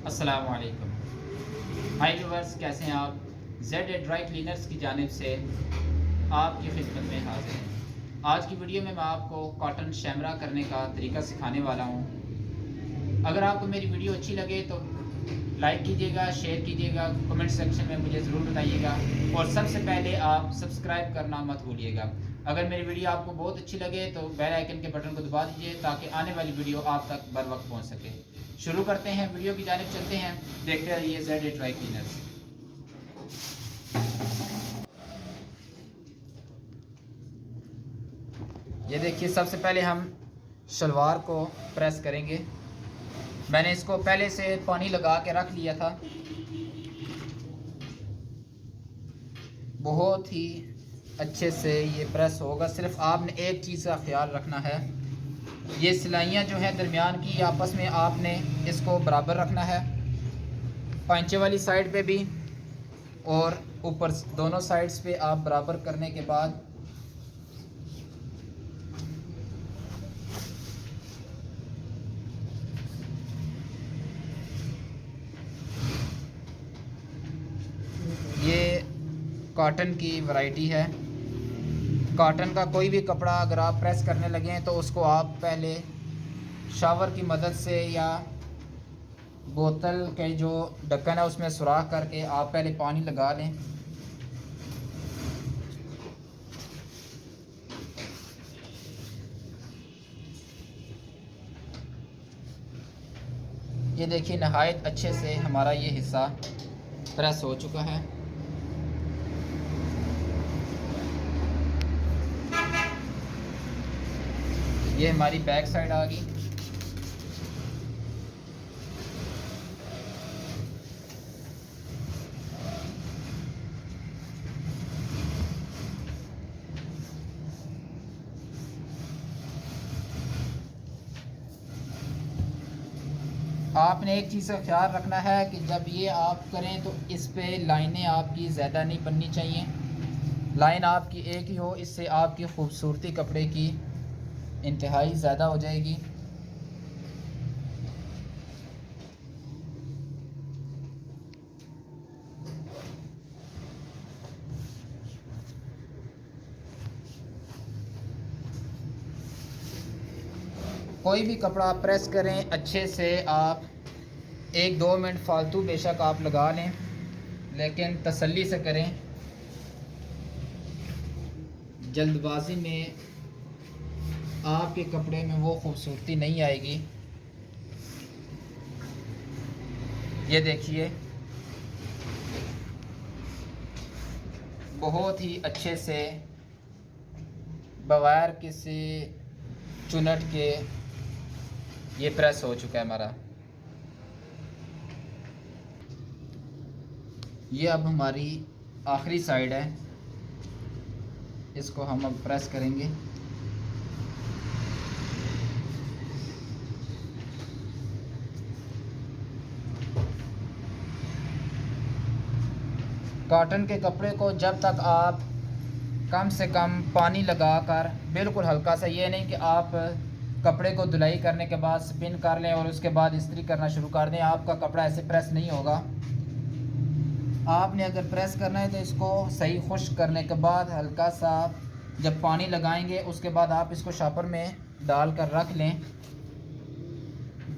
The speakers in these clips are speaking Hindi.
अस्सलाम वालेकुम। हाय व्यूअर्स, कैसे हैं आप? जेड ड्राई क्लीनर्स की जानिब से आपकी खिदमत में हाजिर हैं। आज की वीडियो में मैं आपको कॉटन शैमरा करने का तरीका सिखाने वाला हूँ। अगर आपको मेरी वीडियो अच्छी लगे तो लाइक कीजिएगा, शेयर कीजिएगा, कमेंट सेक्शन में मुझे ज़रूर बताइएगा और सबसे पहले आप सब्सक्राइब करना मत भूलिएगा। अगर मेरी वीडियो आपको बहुत अच्छी लगे तो बेल आइकन के बटन को दबा दीजिए ताकि आने वाली वीडियो आप तक बर वक्त पहुँच सके। शुरू करते हैं, वीडियो की जानिब चलते हैं, देखते रहिए जेड ड्राई क्लीनर्स। ये देखिए, सबसे पहले हम शलवार को प्रेस करेंगे। मैंने इसको पहले से पानी लगा के रख लिया था। बहुत ही अच्छे से ये प्रेस होगा। सिर्फ आपने एक चीज़ का ख्याल रखना है, ये सिलाइयाँ जो हैं दरमियान की आपस में आपने इसको बराबर रखना है, पांचे वाली साइड पे भी और ऊपर दोनों साइड्स पे आप बराबर करने के बाद ये कॉटन की वैरायटी है। कॉटन का कोई भी कपड़ा अगर आप प्रेस करने लगे तो उसको आप पहले शावर की मदद से या बोतल के जो ढक्कन है उसमें सुराख करके आप पहले पानी लगा लें। ये देखिए, नहायत अच्छे से हमारा ये हिस्सा प्रेस हो चुका है। ये हमारी बैक साइड आ गई। आपने एक चीज़ का ख्याल रखना है कि जब ये आप करें तो इस पे लाइनें आपकी ज़्यादा नहीं बननी चाहिए। लाइन आपकी एक ही हो, इससे आपकी खूबसूरती कपड़े की इंतहाई ज़्यादा हो जाएगी। कोई भी कपड़ा प्रेस करें अच्छे से, आप 1-2 मिनट फालतू बेशक आप लगा लें, लेकिन तसल्ली से करें। जल्दबाजी में आपके कपड़े में वो खूबसूरती नहीं आएगी। ये देखिए, बहुत ही अच्छे से बगैर किसी चुनट के ये प्रेस हो चुका है हमारा। ये अब हमारी आखिरी साइड है, इसको हम अब प्रेस करेंगे। कॉटन के कपड़े को जब तक आप कम से कम पानी लगाकर बिल्कुल हल्का सा, ये नहीं कि आप कपड़े को धुलाई करने के बाद स्पिन कर लें और उसके बाद इस्त्री करना शुरू कर दें, आपका कपड़ा ऐसे प्रेस नहीं होगा। आपने अगर प्रेस करना है तो इसको सही खुश्क करने के बाद हल्का सा जब पानी लगाएंगे उसके बाद आप इसको शॉपर में डाल कर रख लें।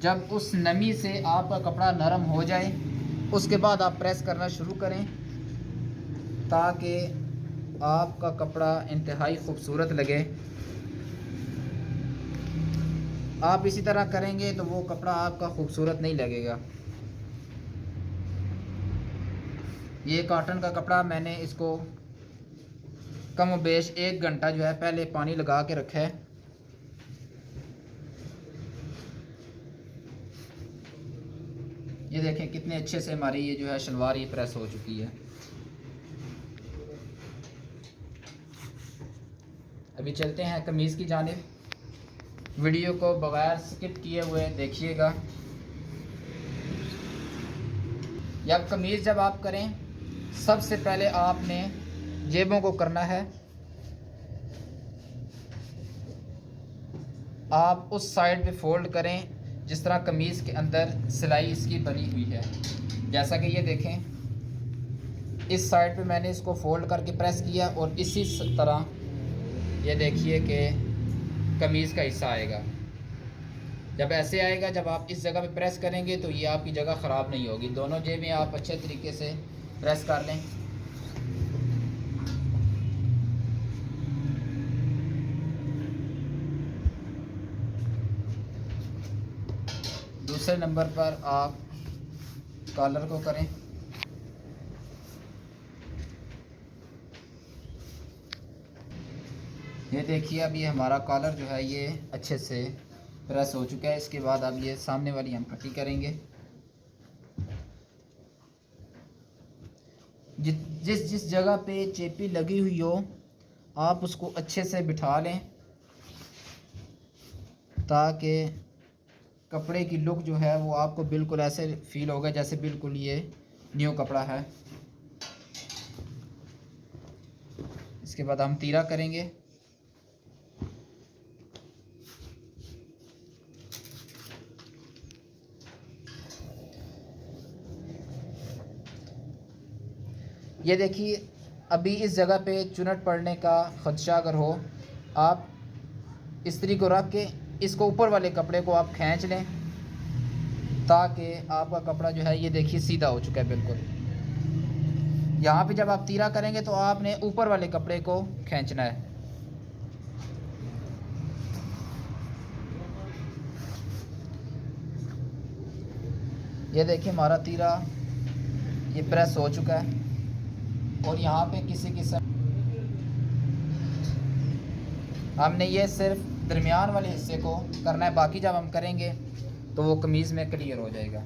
जब उस नमी से आपका कपड़ा नरम हो जाए उसके बाद आप प्रेस करना शुरू करें ताकि आपका कपड़ा इंतहाई खूबसूरत लगे। आप इसी तरह करेंगे तो वो कपड़ा आपका खूबसूरत नहीं लगेगा। ये कॉटन का कपड़ा मैंने इसको कम बेश 1 घंटा जो है पहले पानी लगा के रखा है। ये देखें कितने अच्छे से हमारी ये जो है शलवार ये प्रेस हो चुकी है। अभी चलते हैं कमीज़ की जानिब। वीडियो को बगैर स्किप किए हुए देखिएगा। जब कमीज़ जब आप करें सबसे पहले आपने जेबों को करना है। आप उस साइड पे फोल्ड करें जिस तरह कमीज़ के अंदर सिलाई इसकी बनी हुई है। जैसा कि ये देखें, इस साइड पे मैंने इसको फोल्ड करके प्रेस किया और इसी तरह ये देखिए कि कमीज़ का हिस्सा आएगा। जब ऐसे आएगा, जब आप इस जगह पे प्रेस करेंगे तो ये आपकी जगह ख़राब नहीं होगी। दोनों जेबें आप अच्छे तरीके से प्रेस कर लें। दूसरे नंबर पर आप कॉलर को करें। ये देखिए, अब ये हमारा कॉलर जो है ये अच्छे से प्रेस हो चुका है। इसके बाद अब ये सामने वाली हम पट्टी करेंगे। जिस जिस जगह पे चेपी लगी हुई हो आप उसको अच्छे से बिठा लें, ताकि कपड़े की लुक जो है वो आपको बिल्कुल ऐसे फील होगा जैसे बिल्कुल ये न्यू कपड़ा है। इसके बाद हम तीरा करेंगे। ये देखिए, अभी इस जगह पे चुनट पड़ने का ख़दशा अगर हो, आप इस्त्री को रख के इसको ऊपर वाले कपड़े को आप खींच लें, ताकि आपका कपड़ा जो है ये देखिए सीधा हो चुका है बिल्कुल। यहाँ पे जब आप तीरा करेंगे तो आपने ऊपर वाले कपड़े को खींचना है। ये देखिए, हमारा तीरा ये प्रेस हो चुका है और यहाँ पे किसी किस्म हमने ये सिर्फ दरमियान वाले हिस्से को करना है, बाकी जब हम करेंगे तो वो कमीज़ में क्लियर हो जाएगा।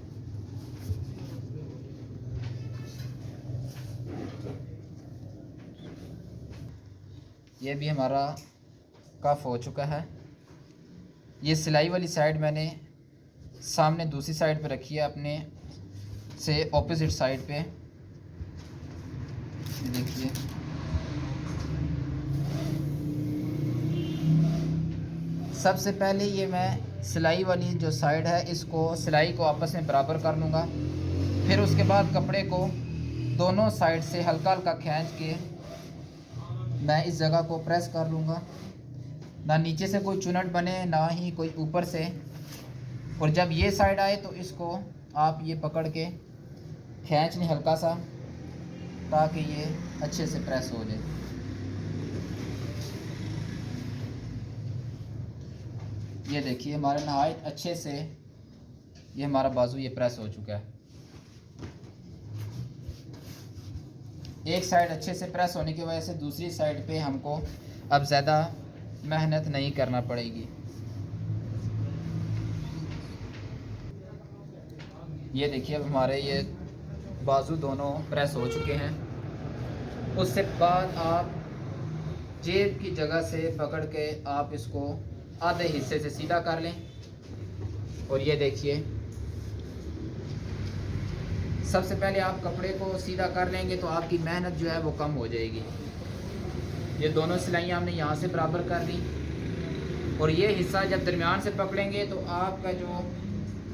ये भी हमारा कफ हो चुका है। ये सिलाई वाली साइड मैंने सामने दूसरी साइड पे रखी है, अपने से ऑपोजिट साइड पे। देखिए, सबसे पहले ये मैं सिलाई वाली जो साइड है इसको सिलाई को आपस में बराबर कर लूँगा। फिर उसके बाद कपड़े को दोनों साइड से हल्का हल्का खींच के मैं इस जगह को प्रेस कर लूँगा। ना नीचे से कोई चुनट बने, ना ही कोई ऊपर से। और जब ये साइड आए तो इसको आप ये पकड़ के खींच लें हल्का सा, ताकि ये अच्छे से प्रेस हो जाए। ये देखिए, हमारे नहायत अच्छे से ये हमारा बाजू ये प्रेस हो चुका है। एक साइड अच्छे से प्रेस होने की वजह से दूसरी साइड पे हमको अब ज़्यादा मेहनत नहीं करना पड़ेगी। ये देखिए, अब हमारे ये बाजू दोनों प्रेस हो चुके हैं। उससे बाद आप जेब की जगह से पकड़ के आप इसको आधे हिस्से से सीधा कर लें। और ये देखिए, सबसे पहले आप कपड़े को सीधा कर लेंगे तो आपकी मेहनत जो है वो कम हो जाएगी। ये दोनों सिलाइयाँ हमने यहाँ से बराबर कर ली और ये हिस्सा जब दरमियान से पकड़ेंगे तो आपका जो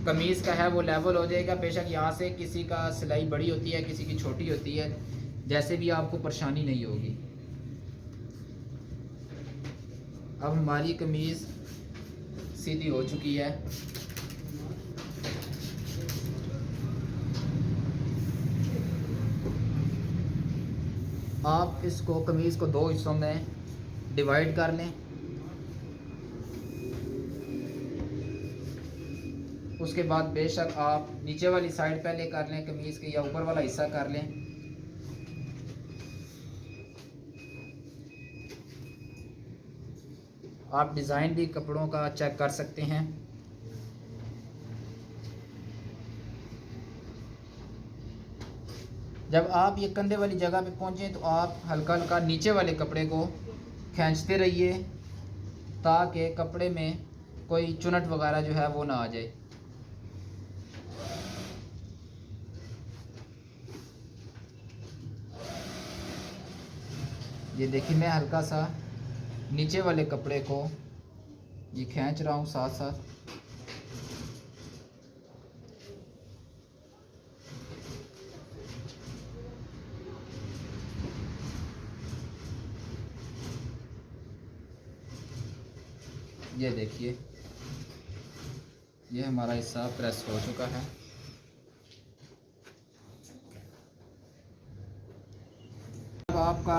कमीज़ का है वो लेवल हो जाएगा। बेशक यहाँ से किसी का सिलाई बड़ी होती है, किसी की छोटी होती है, जैसे भी आपको परेशानी नहीं होगी। अब हमारी कमीज़ सीधी हो चुकी है। आप इसको कमीज़ को दो हिस्सों में डिवाइड कर लें। उसके बाद बेशक आप नीचे वाली साइड पहले कर लें कमीज़ के, या ऊपर वाला हिस्सा कर लें। आप डिज़ाइन भी कपड़ों का चेक कर सकते हैं। जब आप ये कंधे वाली जगह पे पहुँचें तो आप हल्का हल्का नीचे वाले कपड़े को खींचते रहिए, ताकि कपड़े में कोई चुनट वगैरह जो है वो ना आ जाए। ये देखिए, मैं हल्का सा नीचे वाले कपड़े को ये खींच रहा हूँ साथ साथ। ये देखिए, ये हमारा हिस्सा प्रेस हो चुका है। जब आपका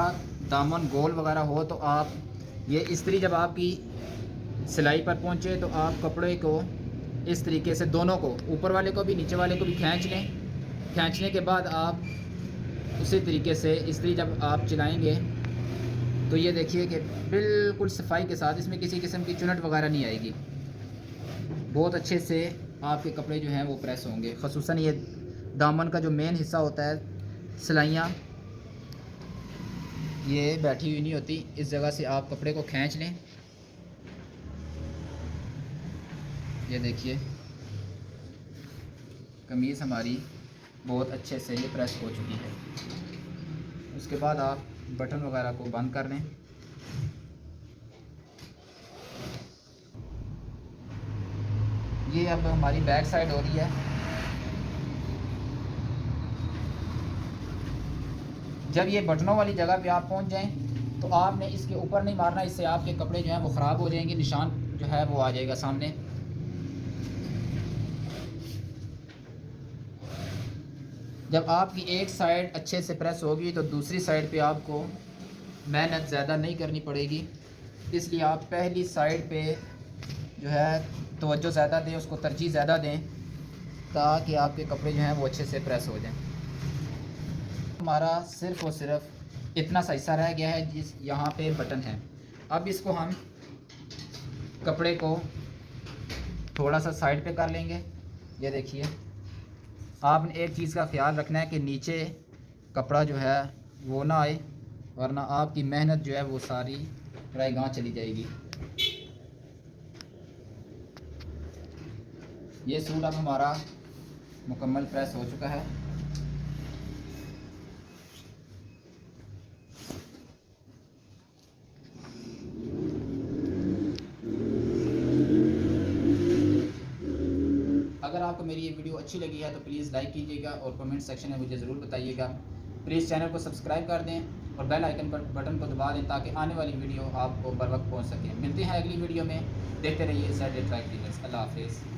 दामन गोल वगैरह हो तो आप ये इस्त्री जब आपकी सिलाई पर पहुंचे तो आप कपड़े को इस तरीके से दोनों को, ऊपर वाले को भी नीचे वाले को भी खींच लें। खींचने के बाद आप उसी तरीके से इस्त्री जब आप चलाएंगे तो ये देखिए कि बिल्कुल सफाई के साथ, इसमें किसी किस्म की चुनट वगैरह नहीं आएगी। बहुत अच्छे से आपके कपड़े जो हैं वो प्रेस होंगे। ख़ुसूसन ये दामन का जो मेन हिस्सा होता है, सिलाइयाँ ये बैठी हुई नहीं होती, इस जगह से आप कपड़े को खींच लें। ये देखिए कमीज़ हमारी बहुत अच्छे से ये प्रेस हो चुकी है। उसके बाद आप बटन वगैरह को बंद कर लें। ये अब हमारी बैक साइड हो रही है। जब ये बटनों वाली जगह पे आप पहुंच जाएं तो आपने इसके ऊपर नहीं मारना, इससे आपके कपड़े जो हैं वो ख़राब हो जाएंगे, निशान जो है वो आ जाएगा सामने। जब आपकी एक साइड अच्छे से प्रेस होगी तो दूसरी साइड पे आपको मेहनत ज़्यादा नहीं करनी पड़ेगी, इसलिए आप पहली साइड पे जो है तवज्जो ज़्यादा दें, उसको तरजीह ज़्यादा दें ताकि आपके कपड़े जो हैं वो अच्छे से प्रेस हो जाएं। हमारा सिर्फ़ और सिर्फ इतना सा हिस्सा रह गया है जिस यहाँ पे बटन है। अब इसको हम कपड़े को थोड़ा सा साइड पे कर लेंगे। ये देखिए, आपने एक चीज़ का ख्याल रखना है कि नीचे कपड़ा जो है वो ना आए, वरना आपकी मेहनत जो है वो सारी रायगाह चली जाएगी। ये सूट अब हमारा मुकम्मल प्रेस हो चुका है। अगर आपको मेरी ये वीडियो अच्छी लगी है तो प्लीज़ लाइक कीजिएगा और कमेंट सेक्शन में मुझे ज़रूर बताइएगा। प्लीज़ चैनल को सब्सक्राइब कर दें और बेल आइकन पर बटन को दबा दें ताकि आने वाली वीडियो आपको बर वक्त पहुँच सके। मिलते हैं अगली वीडियो में, देखते रहिए ZA ड्राई क्लीनर्स। अल्लाह हाफिज़।